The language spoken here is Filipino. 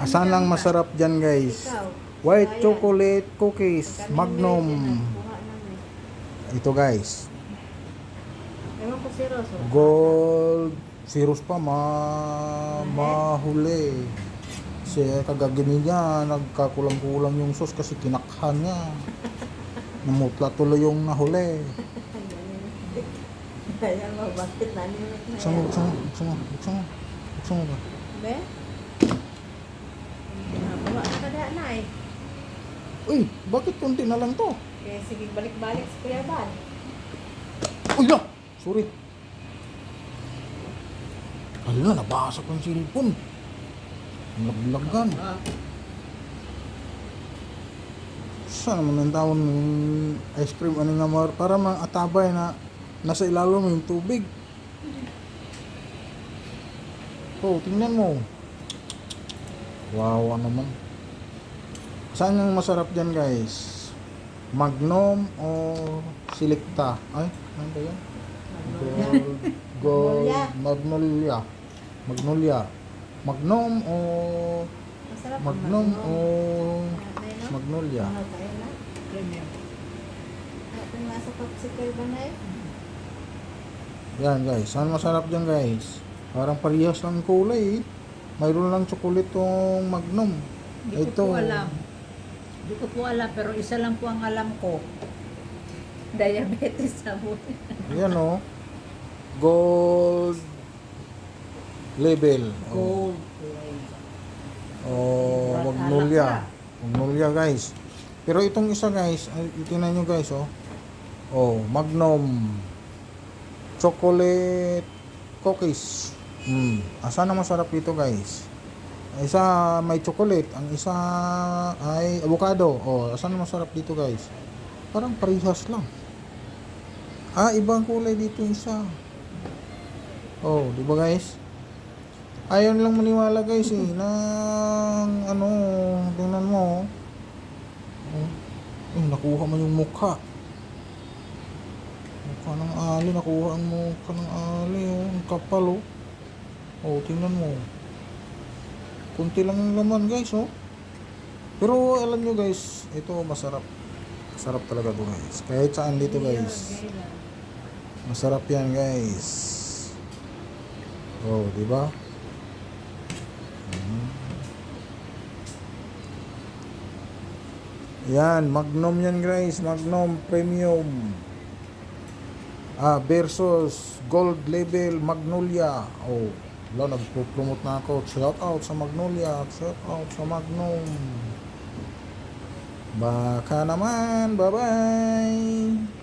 Asan lang masarap dyan guys? White chocolate cookies, Magnum. Ito guys. Ewan ko si Roso. Gold. Virus pa mahuli. Kasi kagagini niya, nagkakulang-kulang yung sauce kasi kinakhan niya. Namutla tuloy yung nahuli. Ayan mo, bakit naninit na Buksan mo ba? Be? Nakuha na kada na eh. Uy, bakit konti na lang to? Okay, sige, balik-balik sa Kuya Bal. Uy na! Sorry. Hala, nabasa ko yung cellphone. Laglagan. Saan naman ang tawon ng ice cream? Ano nga mar? Para mga atabay na nasa ilalim yung tubig. Oh, tingnan mo. Wow, naman. Saan yung masarap dyan guys? Magnum o Selecta? Ay, ano ba yan? Magnolia. Magnum o Masarap ang Magnum o Ano? Magnolia. Ano tayo na? Premium. Ito yung nasa popsicle ba na eh? Yan guys, saan masarap dyan guys? Parang parehas lang yung kulay eh. Mayroon lang chocolate tong Magnum. Hindi ko po alam. Hindi ko po alam, pero isa lang po ang alam ko. Diabetes sa buhay. Yan o. Gold label. Gold. Magnolia. Magnolia guys. Pero itong isa guys, tingnan nyo guys oh. Oh, Magnum chocolate cookies. Asa na masarap dito guys? Isa may chocolate, ang isa ay avocado. Oh, asa na masarap dito guys? Parang parehas lang. Ibang kulay dito yung isa. Oh, di ba guys? Ayaw lang maniwala guys eh, ng ano, tingnan mo. Nakuha mo yung mukha. Mukha ng ali, nakuha ang mukha ng ali, oh, ang kapal oh. Oh, tingnan mo. Kunti lang yung laman guys oh. Pero alam nyo guys, ito masarap. Masarap talaga to guys. Kahit saan dito guys. Masarap yan guys. Oh, di ba? Yan, Magnum yan guys, Magnum Premium. Versus Gold Label Magnolia. Oh, wala, nagpo-promote na ako. Shout out sa Magnolia, shout out sa Magnum. Baka naman, bye-bye.